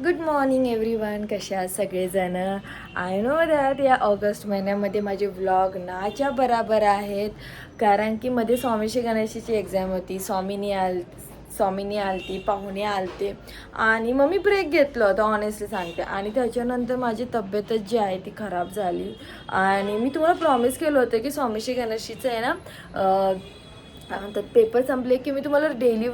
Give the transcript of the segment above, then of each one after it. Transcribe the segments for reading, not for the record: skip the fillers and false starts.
Good morning everyone. कशा आहात सगळेजण? आय नो दॅट या ऑगस्ट महिन्यामध्ये माझे व्लॉग नाच्या बराबर आहेत, कारण की मध्ये स्वामीशी गणेशीची एक्झाम होती. स्वामीनी आलती, पाहुणे आलते आणि मग मी ब्रेक घेतलं होतं, ऑनेस्टली सांगते. आणि त्याच्यानंतर माझी तब्येतच जी आहे ती खराब झाली. आणि मी तुम्हाला प्रॉमिस केलं होतं की स्वामीशी गणेशीचं आहे ना, तर पेपर संपले की मी तुम्हाला डेली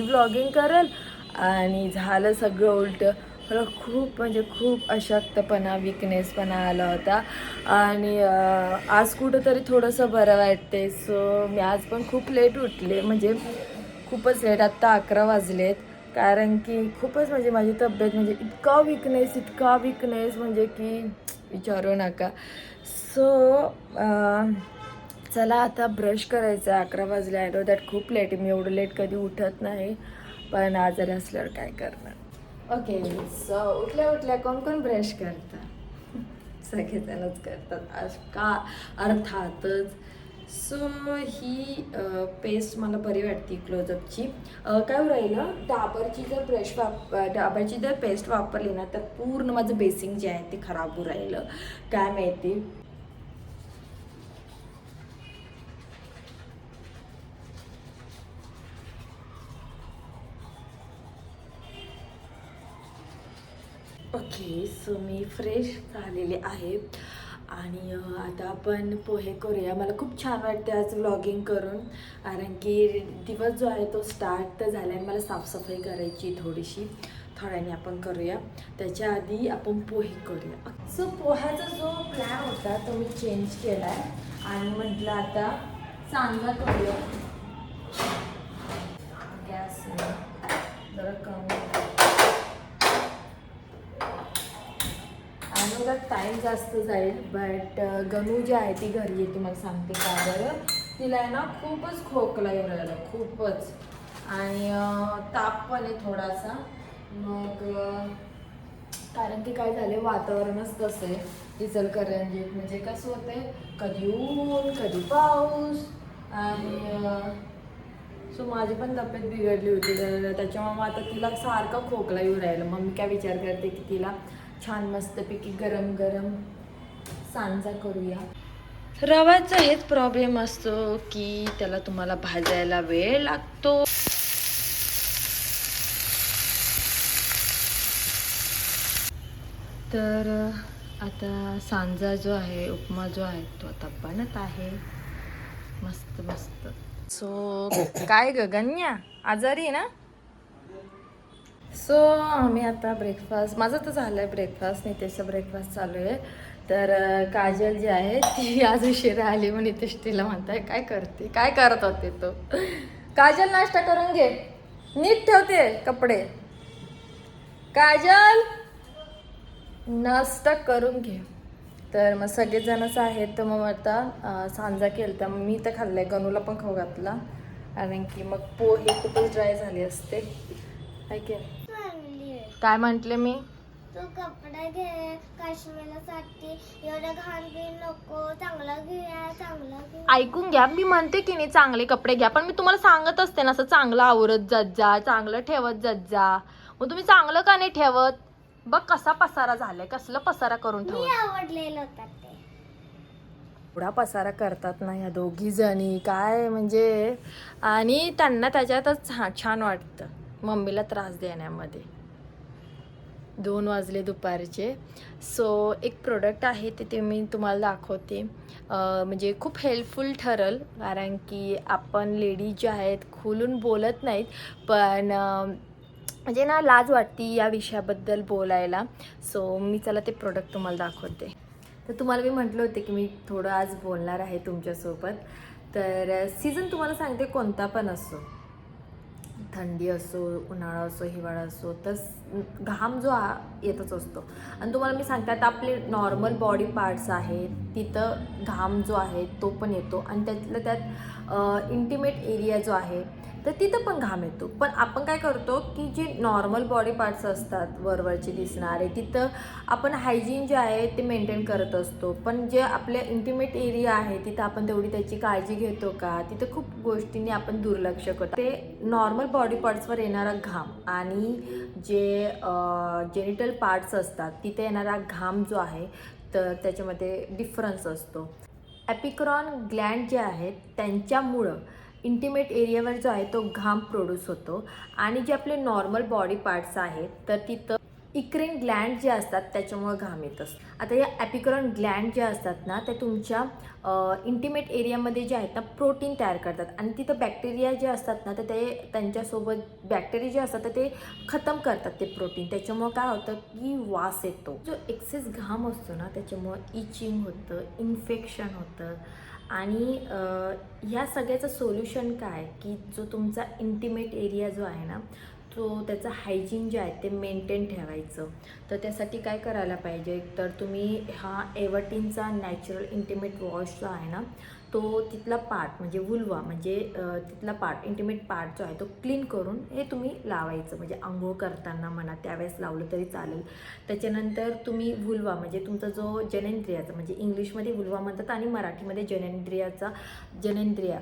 व्लॉगिंग करेल. आणि झालं सगळं उलटं. मला खूप म्हणजे खूप अशक्तपणा, विकनेसपणा आला होता. आणि आज कुठंतरी थोडंसं बरं वाटते. सो मी आज पण खूप लेट उठले, म्हणजे खूपच लेट. आत्ता 11 वाजलेत. कारण की खूपच म्हणजे माझी तब्येत म्हणजे इतका विकनेस म्हणजे की विचारू नका. सो चला आता ब्रश करायचं आहे. 11 वाजले. आय नो दॅट खूप लेट आहे, मी एवढं लेट कधी उठत नाही, पण आजारी असल्यावर काय करणार. ओके, सो उठल्या कोण ब्रश करतात? सगळेजणच करतात आज का, अर्थातच. सो ही पेस्ट मला बरी वाटते, क्लोजअपची. काय राहिलं, डाबरची जर पेस्ट वापरली ना तर पूर्ण माझं बेसिंग जे आहे ते खराब होऊ राहिलं, काय माहिती. ओके, सो मी फ्रेश झालेले आहे. आणि आता आपण पोहे करूया. मला खूप छान वाटते आज व्लॉगिंग करून, कारण की दिवस जो आहे तो स्टार्ट तर झाला आहे. मला साफसफाई करायची थोडीशी, थोड्याने आपण करूया. त्याच्या आधी आपण पोहे करूया. सो पोह्याचा जो प्लॅन होता तो मी चेंज केला आहे आणि म्हटलं आता सांगा करूया. गॅस जरा कमी. आणि टाईम जास्त जाईल, बट गणू जी आहे ती घरी येते. मला सांगते का बरं, तिला आहे ना खूपच खोकला येऊन राहिला, खूपच. आणि ताप पण आहे थोडासा. मग कारण की काय झाले, वातावरणच तसं आहे इचलकरंजीत. म्हणजे कसं होतंय, कधी ऊन कधी पाऊस. आणि सो माझी पण तब्येत बिघडली होती, त्याच्यामुळे मग आता तिला सारखा खोकला येऊ राहिला. मग मी काय विचार करते की तिला छान मस्तपैकी गरम गरम सांजा करूया. रव्याचा हेच प्रॉब्लेम असतो की त्याला तुम्हाला भाजायला वेळ लागतो. तर आता सांजा जो आहे, उपमा जो आहे तो आता बनत आहे. मस्त मस्त. सो काय गगन्या आजारी ना? सो आम्ही आता ब्रेकफास्ट, माझं तर झालं आहे ब्रेकफास्ट, नितेशचा ब्रेकफास्ट चालू आहे. तर काजल जी आहे ती आज उशिरा आली, मग नितेश तिला म्हणताय काय करत होते तो. काजल नाश्ता करून घे, नीट ठेवते कपडे. काजल नाश्ता करून घे. तर मग सगळेजणच आहेत, तर मग आता सांजा केलं, तर मी तर खाल्लंय, गणूला पण खाऊ घातला. कारण की मग पोहे खूपच ड्राय झाले असते. ऐके काय म्हंटले मी, तू कपडे घे काश्मीरसाठी, एवढं घाण घे नको, चांगला घे. ऐकून घ्या, मी म्हणते की नाही चांगले कपडे घ्या, पण मी तुम्हाला सांगत असते ना असं चांगलं आवरत जात जा, चांगलं ठेवत जात जा. मग तुम्ही चांगलं का नाही ठेवत? बघ कसा पसारा झालाय, कसला पसारा करून मी ठेवत. आवडलेलं होतं ते. एवढा पसारा करतात ना ह्या दोघी जणी, काय म्हणजे. आणि त्यांना त्याच्यातच छान वाटतं मम्मीला त्रास देण्यामध्ये. 2 वाजले दुपारचे. सो एक प्रोडक्ट आहे ते मी तुम्हाला दाखवते. म्हणजे खूप हेल्पफुल ठरेल, कारण की आपण लेडीज ज्या आहेत खुलून बोलत नाहीत, पण म्हणजे ना लाज वाटते या विषयाबद्दल बोलायला. सो मी चला ते प्रोडक्ट तुम्हाला दाखवते. तर तुम्हाला मी म्हटलं होते की मी थोडं आज बोलणार आहे तुमच्यासोबत. तर सीझन तुम्हाला सांगते कोणता पण असो, थंडी असो, उन्हाळा असो, हिवाळा असो, तर घाम जो येतच असतो. आणि तुम्हाला मी सांगते, आता आपले नॉर्मल बॉडी पार्ट्स आहेत तिथं घाम जो आहे तो पण येतो. आणि त्यातल्या त्यात इंटिमेट एरिया जो आहे तर तिथं पण घाम येतो. पण आपण काय करतो की जे नॉर्मल बॉडी पार्ट्स असतात वरवरचे दिसणारे, तिथं आपण हायजीन जे आहे ते मेंटेन करत असतो. पण जे आपल्या इंटिमेट एरिया आहे तिथं आपण तेवढी त्याची काळजी घेतो का? तिथं खूप गोष्टींनी आपण दुर्लक्ष करतो. ते नॉर्मल बॉडी पार्ट्सवर येणारा घाम आणि जे जेनिटल पार्ट्स असतात तिथे येणारा घाम जो आहे तर त्याच्यामध्ये डिफरन्स असतो. ॲपिक्रॉन ग्लँड जे आहेत त्यांच्यामुळं इंटिमेट एरियावर जो आहे तो घाम प्रोड्यूस होतो आणि जे आपले नॉर्मल बॉडी पार्ट्स आहेत तर तिथं इक्रेन ग्लँड जे असतात त्याच्यामुळं घाम येत असतो. आता या ॲपिक्रॉन ग्लँड जे असतात ना ते तुमच्या इंटिमेट एरियामध्ये जे आहेत ना प्रोटीन तयार करतात आणि तिथं बॅक्टेरिया जे असतात ना तर ते त्यांच्यासोबत बॅक्टेरिया जे असतात तर ते खतम करतात ते प्रोटीन. त्याच्यामुळं काय होतं की वास येतो. जो एक्सेस घाम असतो ना त्याच्यामुळं इचिंग होतं, इन्फेक्शन होतं आणि ह्या सगळ्याचं सोल्युशन काय की जो तुमचा इंटिमेट एरिया जो आहे ना तो त्याचं हायजीन जे आहे ते मेंटेन ठेवायचं. तर त्यासाठी काय करायला पाहिजे तर तुम्ही हा एव्हर्टीनचा नॅचरल इंटिमेट वॉश जो आहे ना तो तिथला पार्ट म्हणजे वुल्वा म्हणजे तिथला पार्ट इंटिमेट पार्ट जो आहे तो क्लीन करून हे तुम्ही लावायचं. म्हणजे आंघोळ करताना म्हणा त्यावेळेस लावलं तरी चालेल. त्याच्यानंतर तुम्ही वुल्वा म्हणजे तुमचा जो जनेंद्रियाचा म्हणजे इंग्लिशमध्ये वुल्वा म्हणतात आणि मराठीमध्ये जनेंद्रिया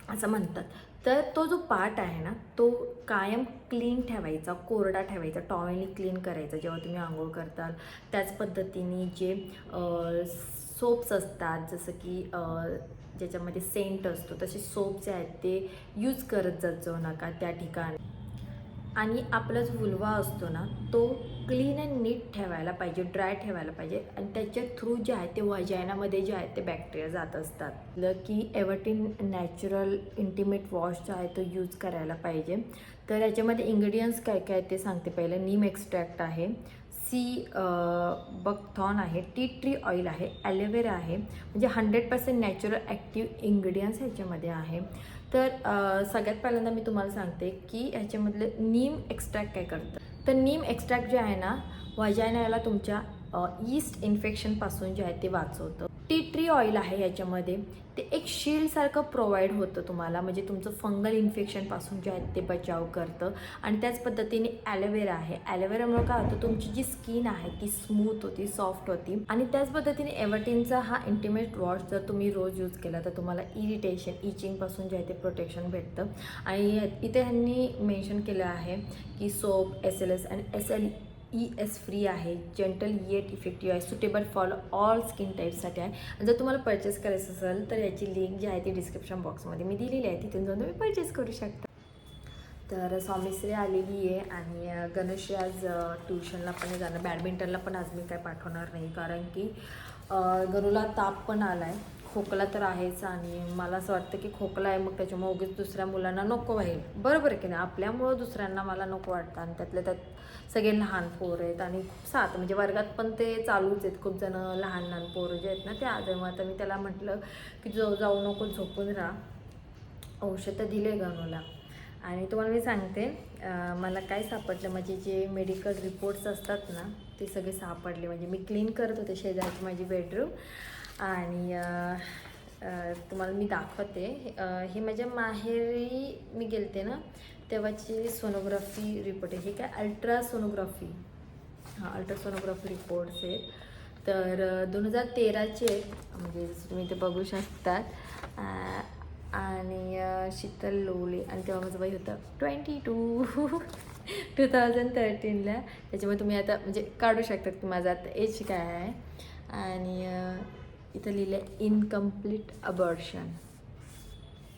असं म्हणतात. तर तो जो पार्ट आहे ना तो कायम क्लीन ठेवायचा, कोरडा ठेवायचा, टॉवेलनी क्लीन करायचा जेव्हा तुम्ही आंघोळ करताल. त्याच पद्धतीने जे सोप्स असतात जसं की ज्याच्यामध्ये सेंट असतो तसे सोप जे आहेत ते यूज करत जाऊ नका त्या ठिकाणी. आणि आपला जो वुल्वा असतो ना तो क्लीन अँड नीट ठेवायला पाहिजे, ड्राय ठेवायला पाहिजे आणि त्याच्या थ्रू जे आहे ते वजायनामध्ये जे आहे ते बॅक्टेरिया जात असतात. की एव्हर्टीन नॅचरल इंटिमेट वॉश जो आहे तो यूज करायला पाहिजे. तर याच्यामध्ये इन्ग्रेडियंट्स काय काय ते सांगते. पहिलं नीम एक्स्ट्रॅक्ट आहे, सी बकथॉर्न आहे, टी ट्री ऑइल आहे, ॲलोवेरा आहे. म्हणजे 100% नॅचरल ॲक्टिव्ह इन्ग्रेडियंट्स ह्याच्यामध्ये आहे. तर सगळ्यात पहिल्यांदा मी तुम्हाला सांगते की ह्याच्यामधलं नीम एक्स्ट्रॅक्ट काय करतं. तर नीम एक्स्ट्रॅक्ट जे आहे ना वजायनाला तुमच्या ईस्ट इन्फेक्शनपासून जे आहे ते वाचवतं. टी ट्री ऑइल आहे याच्यामध्ये ते एक शील्डसारखं प्रोव्हाइड होतं तुम्हाला म्हणजे तुमचं फंगल इन्फेक्शनपासून जे आहे ते बचाव करतं. आणि त्याच पद्धतीने ॲलोवेरा आहे. ॲलोवेरामुळे काय होतं तुमची जी स्किन आहे ती स्मूथ होती, सॉफ्ट होती. आणि त्याच पद्धतीने एव्हर्टीनचा हा इंटिमेट वॉश जर तुम्ही रोज यूज केला तर तुम्हाला इरिटेशन इचिंगपासून जे आहे ते प्रोटेक्शन भेटतं. आणि इथे ह्यांनी मेन्शन केलं आहे की सोप SLS आणि SLES फ्री आहे, जेंटल येट इफेक्टिव्ह आहे, सुटेबल फॉर ऑल स्किन टाईपसाठी आहे. आणि जर तुम्हाला परचेस करायचं असेल तर याची लिंक जी आहे ती डिस्क्रिप्शन बॉक्समध्ये मी दिलेली आहे, तिथून जाऊन तुम्ही परचेस करू शकता. तर स्वामीश्री आलेली आहे आणि गणेश आज ट्युशनला पण जाणार, बॅडमिंटनला पण आज मी काय पाठवणार नाही कारण की गरुला ताप पण आला आहे, खोकला तर आहेच आणि मला असं वाटतं की खोकला आहे मग त्याच्यामुळे उगीच दुसऱ्या मुलांना नको व्हाईल. बरोबर आहे की नाही, आपल्यामुळं दुसऱ्यांना मला नको वाटतं. आणि त्यातल्या त्यात सगळे लहान पोरं आहेत आणि खूप साथ म्हणजे वर्गात पण ते चालूच आहेत, खूप जणं लहान लहान पोरं जे आहेत ना ते आज मग आता मी त्याला म्हटलं की जाऊ नको, झोपून राहा. औषधं दिले गणूला. आणि तुम्हाला मी सांगते मला काय सापडलं म्हणजे जे मेडिकल रिपोर्ट्स असतात ना ते सगळे सापडले. म्हणजे मी क्लीन करत होते शेजारची माझी बेडरूम आणि तुम्हाला मी दाखवते. हे माझ्या माहेरी मी गेलते ना तेव्हाची सोनोग्राफी रिपोर्ट आहे. हे काय अल्ट्रासोनोग्राफी अल्ट्रासोनोग्राफी रिपोर्ट्स आहेत. तर 2013चे आहेत म्हणजे तुम्ही ते बघू शकतात. आणि शीतल लोले आणि तेव्हा माझं वय होतं 2013ला. त्याच्यामुळे तुम्ही आता म्हणजे काढू शकतात की माझं आता एज काय आहे. आणि इथं लिहिलं आहे इनकम्प्लीट अबॉर्शन.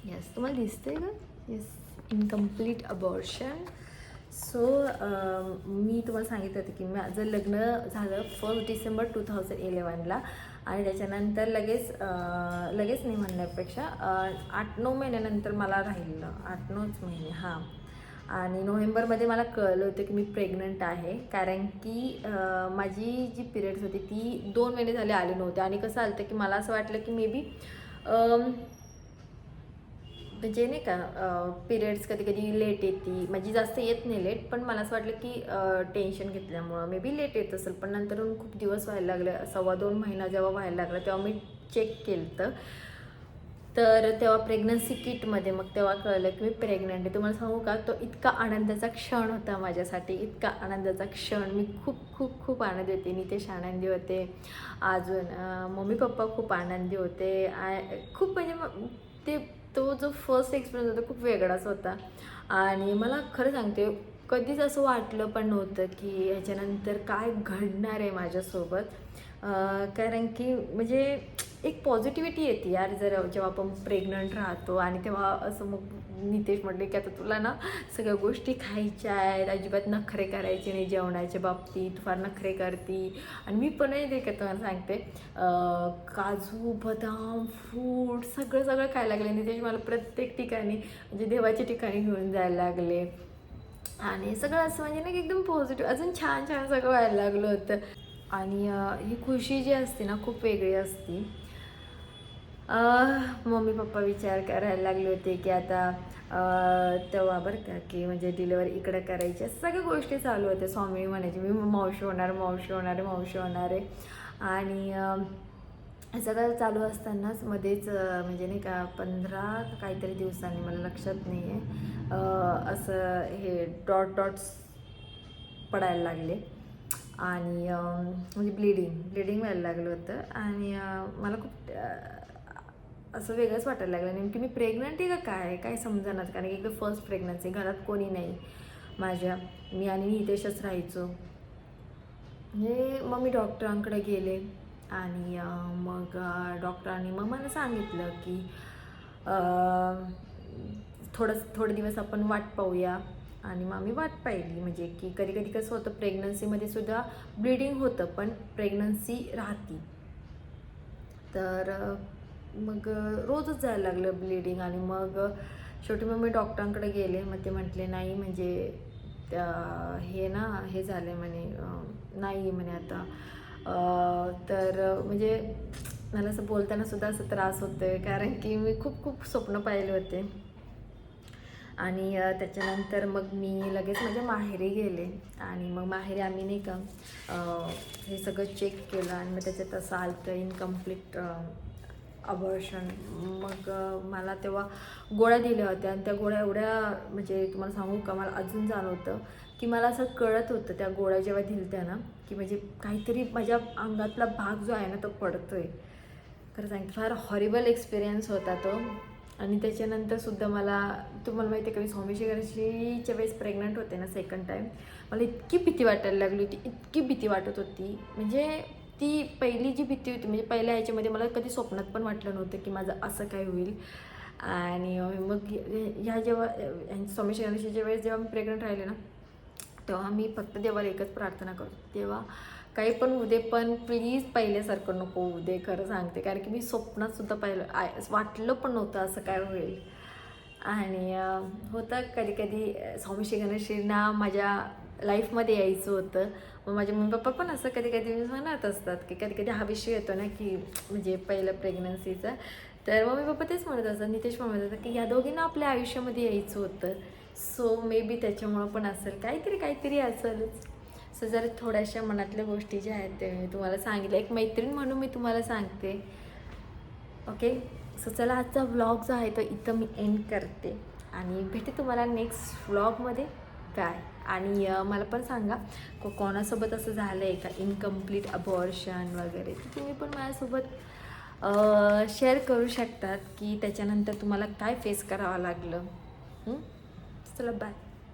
यस तुम्हाला दिसतंय का? Yes incomplete abortion. सो मी तुम्हाला सांगितलं होतं की माझं लग्न झालं 1 डिसेंबर 2011ला आणि त्याच्यानंतर लगेच नाही म्हणण्यापेक्षा 8-9 महिन्यानंतर मला राहिलं, 8-9 महिने हां. आणि नोव्हेंबरमध्ये मला कळलं होतं की मी प्रेग्नंट आहे कारण की माझी जी पिरियड्स होती ती 2 महिने झाले आले नव्हते. आणि कसं आलं की मला असं वाटलं की मे बी म्हणजे नाही का पिरियड्स कधी कधी लेट येते, माझी जास्त येत नाही लेट, पण मला असं वाटलं की टेन्शन घेतल्यामुळं मे बी लेट येत असेल. पण नंतर खूप दिवस व्हायला लागले, 1.25 महिना जेव्हा व्हायला लागला तेव्हा मी चेक केलं तर तर तेव्हा प्रेग्नन्सी किटमध्ये मग तेव्हा कळलं की मी प्रेग्नंट आहे. तुम्हाला सांगू का, तो इतका आनंदाचा क्षण होता माझ्यासाठी, इतका आनंदाचा क्षण. मी खूप खूप खूप आनंदी होते. नितेश आनंदी होते, अजून मम्मी पप्पा खूप आनंदी होते. खूप म्हणजे ते तो जो फर्स्ट एक्सपिरियन्स होता खूप वेगळाच होता. आणि मला खरं सांगते, कधीच असं वाटलं पण नव्हतं की ह्याच्यानंतर काय घडणार आहे माझ्यासोबत. कारण की म्हणजे एक पॉझिटिव्हिटी येते यार, जेव्हा आपण प्रेग्नंट राहतो. आणि तेव्हा असं मग नितेश म्हटले की आता तुला ना सगळ्या गोष्टी खायच्या आहेत, अजिबात नखरे करायचे नाही जेवणाच्या बाबतीत, फार नखरे करती. आणि मी पण नाही ते का तुम्हाला सांगते, काजू बदाम फ्रूट सगळं सगळं खायला लागले. नितेश मला प्रत्येक ठिकाणी म्हणजे देवाच्या ठिकाणी घेऊन जायला लागले. आणि सगळं असं म्हणजे ना एकदम पॉझिटिव्ह, अजून छान छान सगळं व्हायला लागलं होतं. आणि ही खुशी जी असते ना खूप वेगळी असते. मम्मी पप्पा विचार करायला लागले होते की आता तेव्हा बरं का की म्हणजे डिलिव्हरी इकडं करायची, सगळ्या गोष्टी चालू होत्या. स्वामी म्हणायची मी मावशी होणार, मावशी होणार आहे, मावशी होणार आहे. आणि सगळं चालू असतानाच मध्येच म्हणजे नाही का 15 काहीतरी दिवसांनी, मला लक्षात नाही आहे, असं हे डॉट्स पडायला लागले. आणि म्हणजे ब्लिडिंग व्हायला लागलं होतं. आणि मला खूप असं वेगळंच वाटायला लागलं. नेमकी मी प्रेग्नंट आहे का काय समजेनाच. कारण की एकदम फर्स्ट प्रेग्नन्सी, घरात कोणी नाही माझ्या, मी आणि नितेशच राहायचो. म्हणजे मग मी डॉक्टरांकडे गेले. आणि मग डॉक्टरांनी मग मला सांगितलं की थोडे दिवस आपण वाट पाहूया. आणि मग आम्ही वाट पाहिली. म्हणजे की कधी कधी कसं होतं, प्रेग्नन्सीमध्ये सुद्धा ब्लिडिंग होतं पण प्रेग्नन्सी राहती. तर मग रोजच जायला लागलं ब्लिडिंग. आणि मग शेवटी मग मी डॉक्टरांकडे गेले. मग ते म्हटले नाही म्हणजे हे ना हे झाले म्हणे, नाही म्हणे आता. तर म्हणजे मला असं बोलताना सुद्धा असं त्रास होतो आहे, कारण की मी खूप खूप स्वप्न पाहिले होते. आणि त्याच्यानंतर मग मी लगेच माझ्या माहेरी गेले. आणि मग माहेरी आम्ही नाही का हे सगळं चेक केलं. आणि मग त्याच्यात असं आलं तर इनकम्प्लीट अबॉर्शन. मग मला तेव्हा गोळ्या दिल्या होत्या. आणि त्या गोळ्या एवढ्या म्हणजे तुम्हाला सांगू का, मला अजून जाणवतं की मला असं कळत होतं त्या गोळ्या जेव्हा दिल्या ना की म्हणजे काहीतरी माझ्या अंगातला भाग जो आहे ना तो पडतो आहे. खरं सांगते फार हॉरिबल एक्सपिरियन्स होता तो. आणि त्याच्यानंतरसुद्धा मला, तुम्हाला माहिती आहे का, मी स्वामीशी गणेशीच्या वेळेस प्रेग्नंट होते ना सेकंड टाईम, मला इतकी भीती वाटायला लागली होती, इतकी भीती वाटत होती. म्हणजे ती पहिली जी भीती होती, म्हणजे पहिल्या ह्याच्यामध्ये मला कधी स्वप्नात पण वाटलं नव्हतं की माझं असं काय होईल. आणि मग ह्या जेव्हा स्वामीशी गणेशीच्या वेळेस जेव्हा मी प्रेग्नंट राहिले ना, तेव्हा मी फक्त देवाला एकच प्रार्थना करतो, तेव्हा काही पण होऊ दे पण प्लीज पहिल्यासारखं नको होऊ दे. खरं सांगते, कारण की मी स्वप्नातसुद्धा पाहिलं, वाटलं पण नव्हतं असं काय होईल. आणि होतं कधी कधी स्वामीशी गणेशींना माझ्या लाईफमध्ये यायचं होतं. मग माझे मम्मी पप्पा पण असं कधी कधी म्हणत असतात की कधी कधी हा विषय येतो ना की म्हणजे पहिलं प्रेग्नन्सीचा. तर मम्मी पप्पा तेच म्हणत असतात, नितेश पण म्हणत असतात की या दोघींना आपल्या आयुष्यामध्ये यायचं होतं. सो मे बी त्याच्यामुळं पण असेल, काहीतरी असेलच. सो जर थोड्याशा मनातल्या गोष्टी ज्या आहेत ते मी तुम्हाला सांगितलं, एक मैत्रीण म्हणून मी तुम्हाला सांगते. ओके, सो चला आजचा व्लॉग जो आहे तो इथं मी एंड करते. आणि भेटे तुम्हाला नेक्स्ट व्लॉगमध्ये. काय आणि मला पण सांगा कोणासोबत असं झालं आहे का इनकम्प्लीट अबॉर्शन वगैरे, तर तुम्ही पण माझ्यासोबत शेअर करू शकतात की त्याच्यानंतर तुम्हाला काय फेस करावं लागलं. चला बाय.